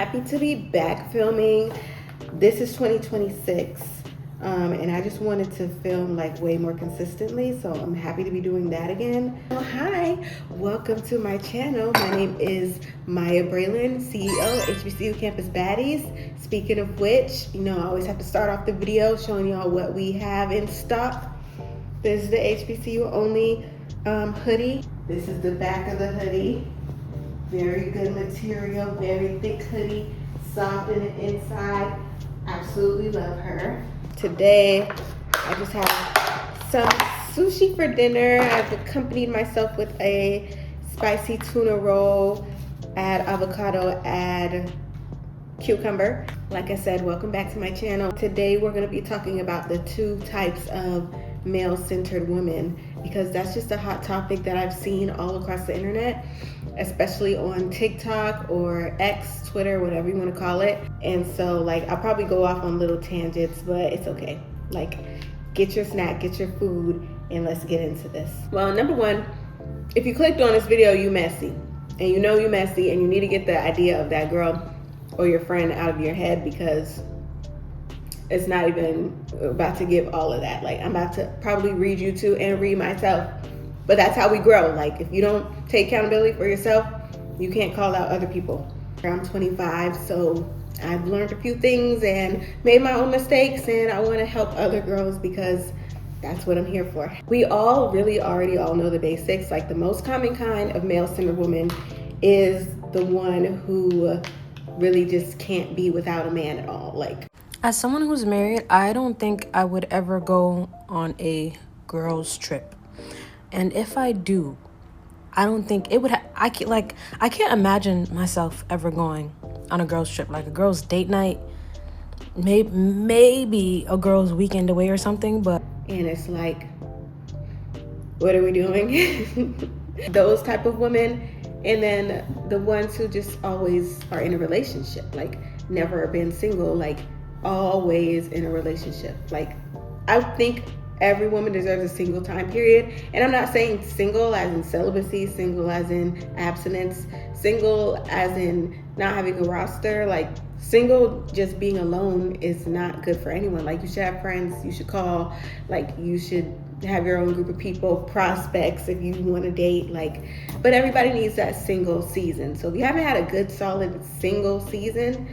happy to be back filming. This is 2026, and I just wanted to film like way more consistently, so I'm happy to be doing that again. Oh, hi, welcome to my channel. My name is Bray-Lynn, CEO, HBCU Campus Baddies. Speaking of which, I always have to start off the video showing y'all what we have in stock. This is the HBCU only hoodie. This is the back of the hoodie. Very good material, very thick hoodie, soft in the inside. Absolutely love her. Today, I just have some sushi for dinner. I've accompanied myself with a spicy tuna roll, add avocado, add cucumber. Like I said, welcome back to my channel. Today, we're gonna be talking about the two types of male-centered women, because that's just a hot topic that I've seen all across the internet, especially on TikTok or X, Twitter, whatever you want to call it. And so I'll probably go off on little tangents, but it's okay. Get your snack, get your food, and let's get into this. Well, number one, if you clicked on this video, you messy. And you know you messy, and you need to get the idea of that girl or your friend out of your head, because it's not even about to give all of that. I'm about to probably read you too and read myself. But that's how we grow. If you don't take accountability for yourself, you can't call out other people. I'm 25, so I've learned a few things and made my own mistakes, and I want to help other girls because that's what I'm here for. We all really already all know the basics. The most common kind of male-centered woman is the one who really just can't be without a man at all. As someone who's married, I don't think I would ever go on a girls' trip. And if I do, I don't think it would I can't imagine myself ever going on a girls' trip, a girls' date night, maybe a girls' weekend away or something, but... And it's what are we doing? Those type of women. And then the ones who just always are in a relationship, never been single, always in a relationship. I think every woman deserves a single time period. And I'm not saying single as in celibacy, single as in abstinence, single as in not having a roster. Single, just being alone is not good for anyone. You should have friends, you should call, you should have your own group of people, prospects if you want to date, but everybody needs that single season. So if you haven't had a good solid single season,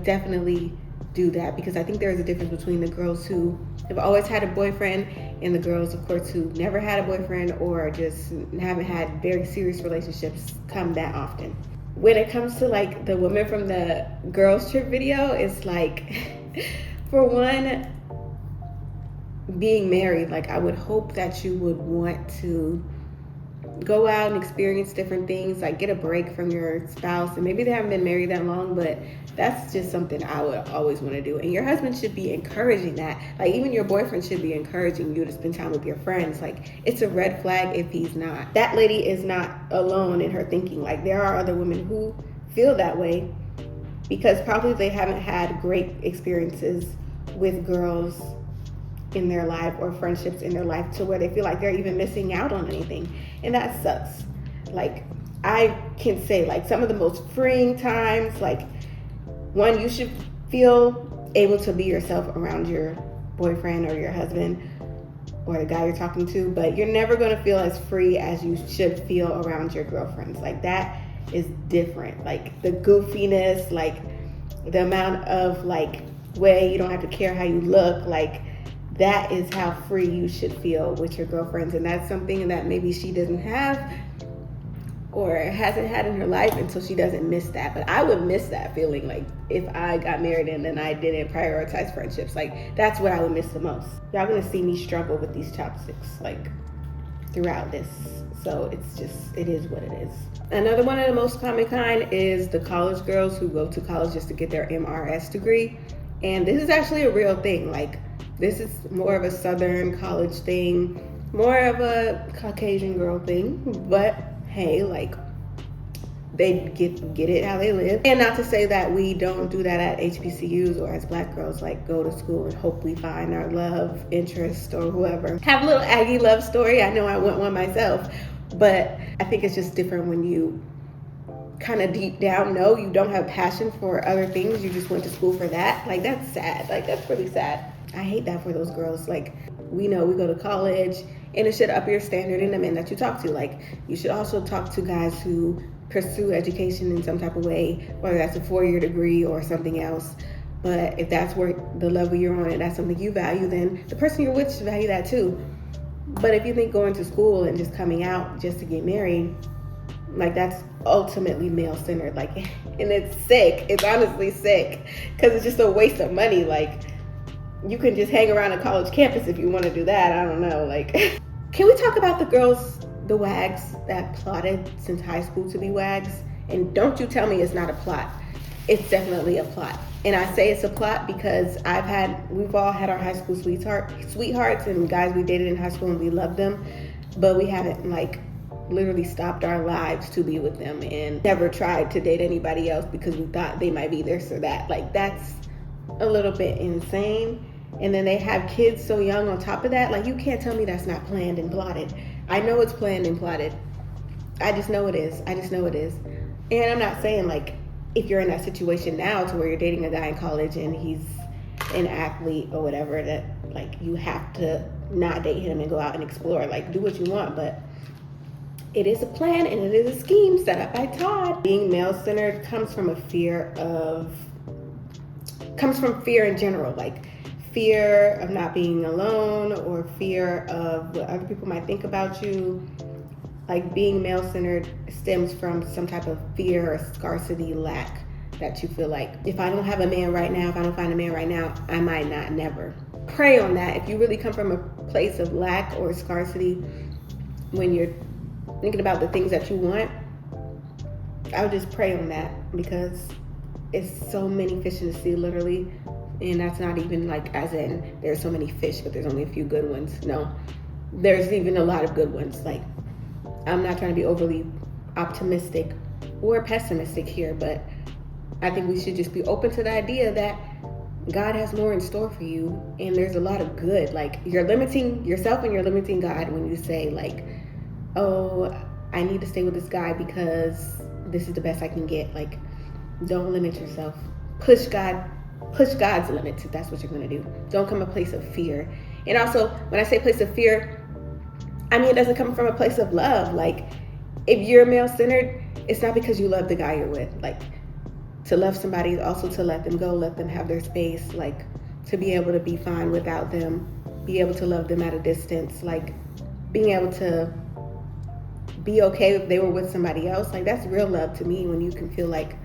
definitely do that, because I think there's a difference between the girls who have always had a boyfriend and the girls, of course, who never had a boyfriend or just haven't had very serious relationships come that often. When it comes to the woman from the girls trip video, it's for one, being married, I would hope that you would want to go out and experience different things, get a break from your spouse. And maybe they haven't been married that long, but that's just something I would always want to do. And your husband should be encouraging that. Even your boyfriend should be encouraging you to spend time with your friends. It's a red flag if he's not. That lady is not alone in her thinking. There are other women who feel that way because probably they haven't had great experiences with girls in their life or friendships in their life to where they feel like they're even missing out on anything. And that sucks. I can say some of the most freeing times, one, you should feel able to be yourself around your boyfriend or your husband or the guy you're talking to, but you're never going to feel as free as you should feel around your girlfriends. That is different. The goofiness, the amount of way you don't have to care how you look, that is how free you should feel with your girlfriends. And that's something that maybe she doesn't have or hasn't had in her life until she doesn't miss that. But I would miss that feeling if I got married and then I didn't prioritize friendships. That's what I would miss the most. Y'all gonna see me struggle with these chopsticks throughout this. So it is what it is. Another one of the most common kind is the college girls who go to college just to get their MRS degree. And this is actually a real thing. This is more of a Southern college thing, more of a Caucasian girl thing, but hey, they get it how they live. And not to say that we don't do that at HBCUs or as Black girls, go to school and hope we find our love interest or whoever. Have a little Aggie love story. I know I want one myself, but I think it's just different when you kind of deep down know you don't have passion for other things, you just went to school for that, like that's sad. Like that's really sad. I hate that for those girls. Like we know we go to college and it should up your standard in the men that you talk to. Like you should also talk to guys who pursue education in some type of way, whether that's a 4-year degree or something else. But if that's where the level you're on and that's something you value, then the person you're with should value that too. But if you think going to school and just coming out just to get married, like that's ultimately male-centered. Like, and it's sick. It's honestly sick because it's just a waste of money. Like, you can just hang around a college campus if you want to do that. I don't know. Like, can we talk about the girls, the wags that plotted since high school to be wags? And don't you tell me it's not a plot. It's definitely a plot. And I say it's a plot because we've all had our high school sweethearts and guys we dated in high school and we loved them, but we haven't like literally stopped our lives to be with them and never tried to date anybody else because we thought they might be this or that. Like that's a little bit insane. And then they have kids so young on top of that. Like you can't tell me that's not planned and plotted. I know it's planned and plotted. I just know it is. And I'm not saying like if you're in that situation now to where you're dating a guy in college and he's an athlete or whatever, that like you have to not date him and go out and explore. Like do what you want, but it is a plan and it is a scheme set up by Todd. Being male-centered comes from fear in general, like fear of not being alone or fear of what other people might think about you. Like being male-centered stems from some type of fear or scarcity, lack, that you feel like if I don't have a man right now, if I don't find a man right now, I might not never. Pray on that. If you really come from a place of lack or scarcity when you're thinking about the things that you want, I would just pray on that because it's so many fish in the sea, literally. And that's not even like as in there's so many fish, but there's only a few good ones. No, there's even a lot of good ones. Like I'm not trying to be overly optimistic or pessimistic here, but I think we should just be open to the idea that God has more in store for you and there's a lot of good. Like you're limiting yourself and you're limiting God when you say like, oh, I need to stay with this guy because this is the best I can get. Like don't limit yourself. Push God's limits if that's what you're going to do. Don't come from a place of fear. And also when I say place of fear, I mean, it doesn't come from a place of love. Like, if you're male-centered, it's not because you love the guy you're with. Like, to love somebody is also to let them go, let them have their space, like, to be able to be fine without them, be able to love them at a distance, like, being able to be okay if they were with somebody else. Like, that's real love to me when you can feel like,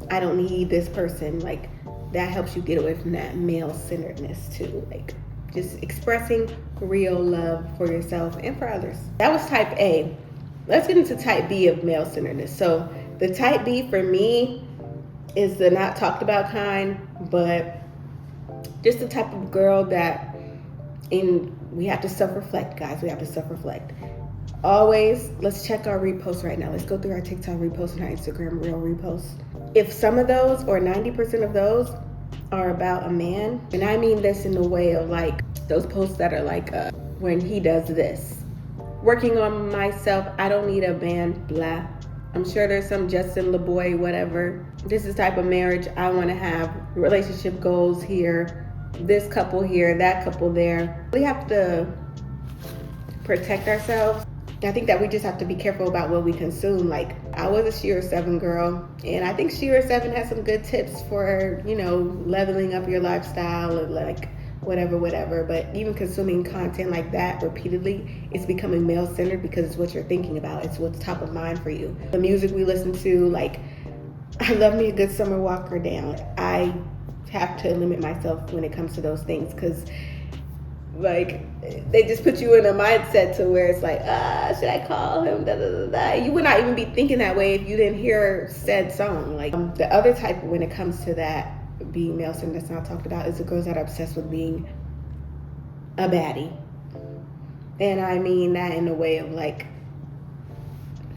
I don't need this person. Like, that helps you get away from that male-centeredness, too. Like, just expressing real love for yourself and for others. That was type A. Let's get into type B of male-centeredness. So the type B for me is the not talked about kind, but just the type of girl that we have to self-reflect, guys. We have to self-reflect. Always, let's check our reposts right now. Let's go through our TikTok reposts and our Instagram reel reposts. If some of those or 90% of those are about a man, and I mean this in the way of like those posts that are like when he does this, working on myself, I don't need a man, blah. I'm sure there's some Justin LeBoy, whatever. This is the type of marriage I want to have. Relationship goals here, this couple here, that couple there. We have to protect ourselves. I think that we just have to be careful about what we consume. Like, I was a Sheer 7 girl, and I think Sheer 7 has some good tips for, leveling up your lifestyle and like whatever. But even consuming content like that repeatedly, it's becoming male-centered because it's what you're thinking about. It's what's top of mind for you. The music we listen to, like, I love me a good Summer Walker down. I have to limit myself when it comes to those things because like they just put you in a mindset to where it's like, should I call him? Da, da, da, da. You would not even be thinking that way if you didn't hear said song. Like the other type when it comes to that being male-centered that's not talked about is the girls that are obsessed with being a baddie. And I mean that in a way of like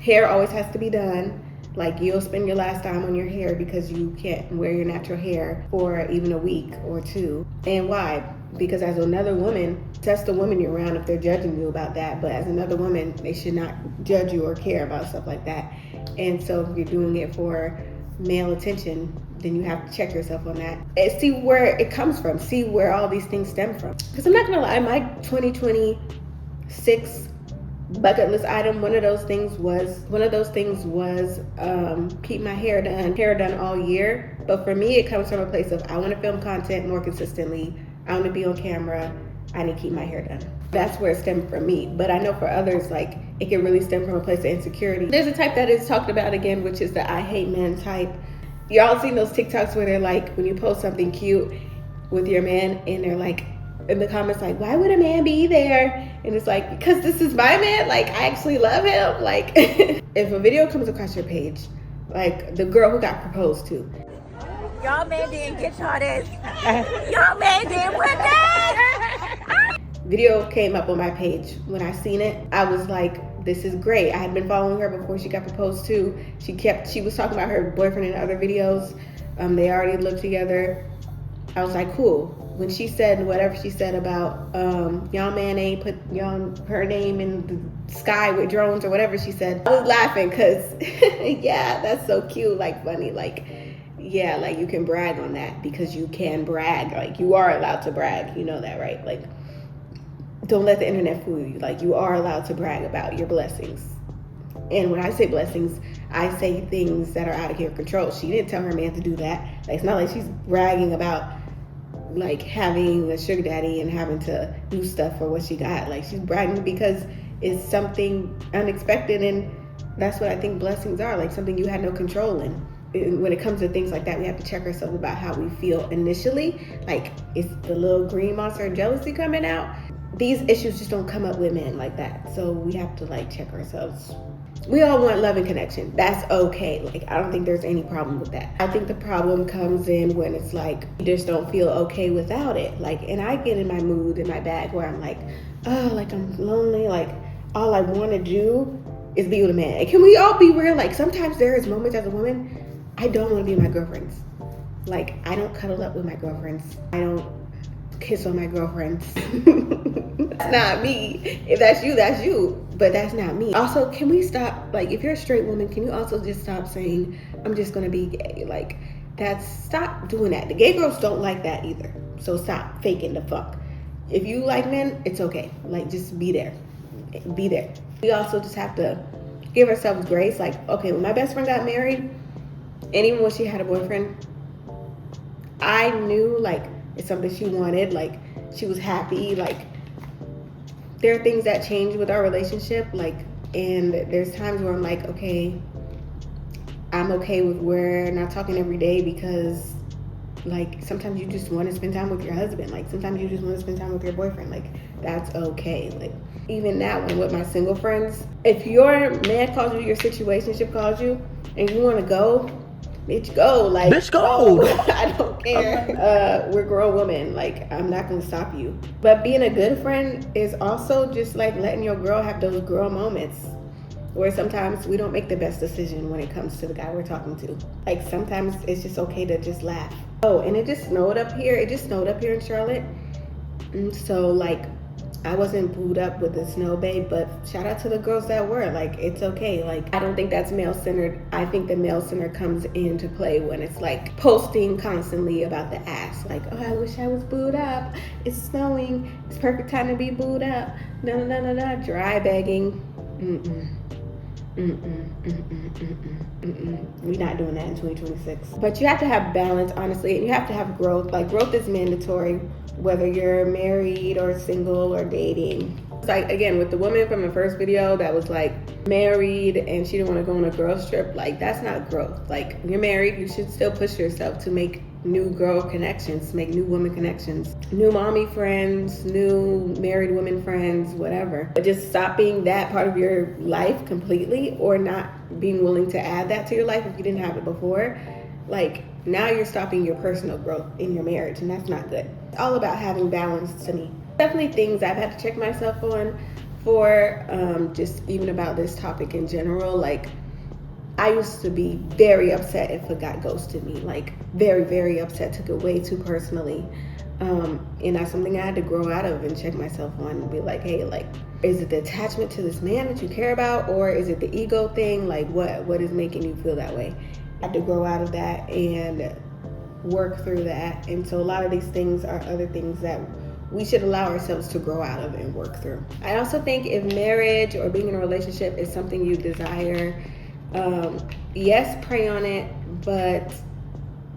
hair always has to be done Like, you'll spend your last dime on your hair because you can't wear your natural hair for even a week or two. And why? Because as another woman, that's the woman you're around if they're judging you about that. But as another woman, they should not judge you or care about stuff like that. And so if you're doing it for male attention, then you have to check yourself on that and see where it comes from. See where all these things stem from. Because I'm not gonna lie, my 2026 bucket list item, one of those things was keep my hair done all year. But for me, it comes from a place of, I want to film content more consistently, I want to be on camera, I need to keep my hair done. That's where it stemmed from me. But I know for others, like, it can really stem from a place of insecurity. There's a type that is talked about again, which is the I hate men type. Y'all seen those TikToks where they're like, when you post something cute with your man and they're like, in the comments, like, why would a man be there? And it's like, because this is my man. Like, I actually love him. Like, if a video comes across your page, like the girl who got proposed to, y'all man didn't get y'all this. Y'all man didn't put that. Video came up on my page. When I seen it, I was like, this is great. I had been following her before she got proposed to. She was talking about her boyfriend in other videos. They already lived together. I was like, cool. When she said whatever she said about y'all man ain't put her name in the sky with drones or whatever she said, I was laughing because yeah, that's so cute, like funny, like, yeah, like you can brag on that because you can brag. Like, you are allowed to brag, you know that, right? Like, don't let the internet fool you. Like, you are allowed to brag about your blessings. And when I say blessings, I say things that are out of your control. She didn't tell her man to do that. Like, it's not like she's bragging about like having a sugar daddy and having to do stuff for what she got. Like, she's bragging because it's something unexpected, and that's what I think blessings are, like something you had no control in. When it comes to things like that, we have to check ourselves about how we feel initially. Like, is the little green monster of jealousy coming out? These issues just don't come up with men like that. So we have to like check ourselves. We all want love and connection. That's okay. Like, I don't think there's any problem with that. I think the problem comes in when it's like, you just don't feel okay without it. Like, and I get in my mood, in my bag, where I'm like, oh, like I'm lonely. Like, all I want to do is be with a man. And can we all be real? Like, sometimes there is moments as a woman, I don't want to be with my girlfriends. Like, I don't cuddle up with my girlfriends. I don't kiss on my girlfriends. That's not me. If that's you, that's you. But that's not me. Also, can we stop, like, if you're a straight woman, can you also just stop saying, I'm just gonna be gay? Like, stop doing that. The gay girls don't like that either. So stop faking the fuck. If you like men, it's okay. Like, just be there. Be there. We also just have to give ourselves grace. Like, okay, when my best friend got married, and even when she had a boyfriend, I knew, like, it's something she wanted. Like, she was happy. Like, there are things that change with our relationship, like, and there's times where I'm like, okay, I'm okay with we're not talking every day because, like, sometimes you just want to spend time with your husband. Like, sometimes you just want to spend time with your boyfriend. Like, that's okay. Like, even now, when with my single friends, if your man calls you, your situationship calls you, and you want to go, bitch, go. Like, bitch, go. I don't care. We're grown women. Like, I'm not gonna stop you. But being a good friend is also just like letting your girl have those girl moments where sometimes we don't make the best decision when it comes to the guy we're talking to. Like, sometimes it's just okay to just laugh. Oh, and it just snowed up here. It just snowed up here in Charlotte. And so, like, I wasn't booed up with the snow babe, but shout out to the girls that were. Like, it's okay. Like, I don't think that's male-centered. I think the male-centered comes into play when it's like posting constantly about the ass. Like, oh, I wish I was booed up. It's snowing. It's perfect time to be booed up. No. Dry begging. We're not doing that in 2026. But you have to have balance, honestly, and you have to have growth. Like, growth is mandatory, whether you're married or single or dating. It's like, again, with the woman from the first video that was like married and she didn't want to go on a girls trip, like, that's not growth. Like, you're married, you should still push yourself to make new girl connections, make new woman connections, new mommy friends, new married women friends, whatever. But just stop being that part of your life completely, or not being willing to add that to your life if you didn't have it before. Like, now you're stopping your personal growth in your marriage, and that's not good. It's all about having balance to me. Definitely things I've had to check myself on for, just even about this topic in general. Like, I used to be very upset if a guy ghosted me, like very, very upset, took it way too personally. And that's something I had to grow out of and check myself on and be like, hey, like, is it the attachment to this man that you care about, or is it the ego thing? Like, what is making you feel that way? I had to grow out of that and work through that. And so a lot of these things are other things that we should allow ourselves to grow out of and work through. I also think if marriage or being in a relationship is something you desire, yes, pray on it, but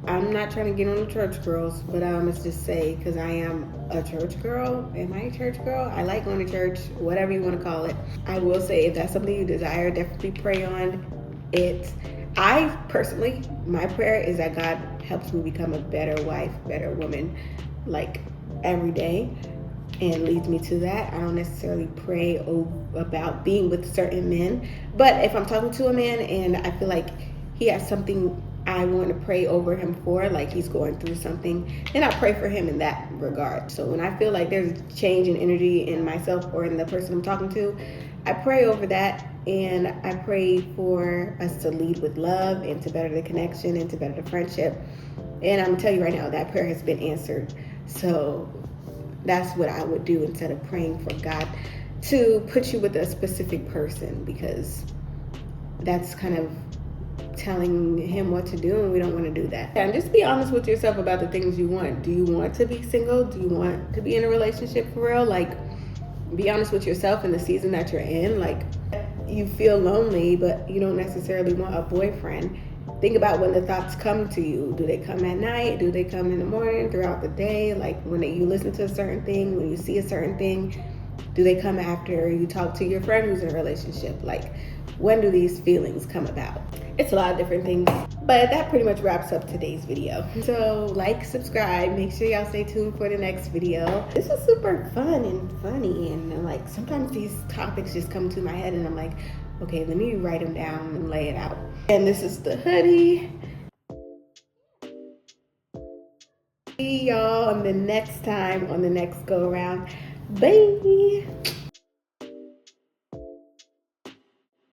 I'm not trying to get on the church girls, but I must just say, because I am a church girl. Am I a church girl? I like going to church, whatever you want to call it. I will say, if that's something you desire, definitely pray on it. I personally, my prayer is that God helps me become a better wife, better woman, like every day, and leads me to that. I don't necessarily pray about being with certain men, but if I'm talking to a man and I feel like he has something I want to pray over him for, like he's going through something, then I pray for him in that regard. So when I feel like there's a change in energy in myself or in the person I'm talking to, I pray over that, and I pray for us to lead with love and to better the connection and to better the friendship. And I'm gonna tell you right now, that prayer has been answered. So that's what I would do instead of praying for God to put you with a specific person, because that's kind of telling him what to do, and we don't want to do that. And just be honest with yourself about the things you want. Do you want to be single? Do you want to be in a relationship for real? Like, be honest with yourself in the season that you're in. Like, you feel lonely, but you don't necessarily want a boyfriend. Think about when the thoughts come to you. Do they come at night? Do they come in the morning, throughout the day? Like when you listen to a certain thing, when you see a certain thing? Do they come after you talk to your friend who's in a relationship? Like, when do these feelings come about? It's a lot of different things. But that pretty much wraps up today's video. So like, subscribe, make sure y'all stay tuned for the next video. This was super fun and funny, and like sometimes these topics just come to my head and I'm like, okay, let me write them down and lay it out. And this is the hoodie. See y'all on the next time, on the next go around. Bye.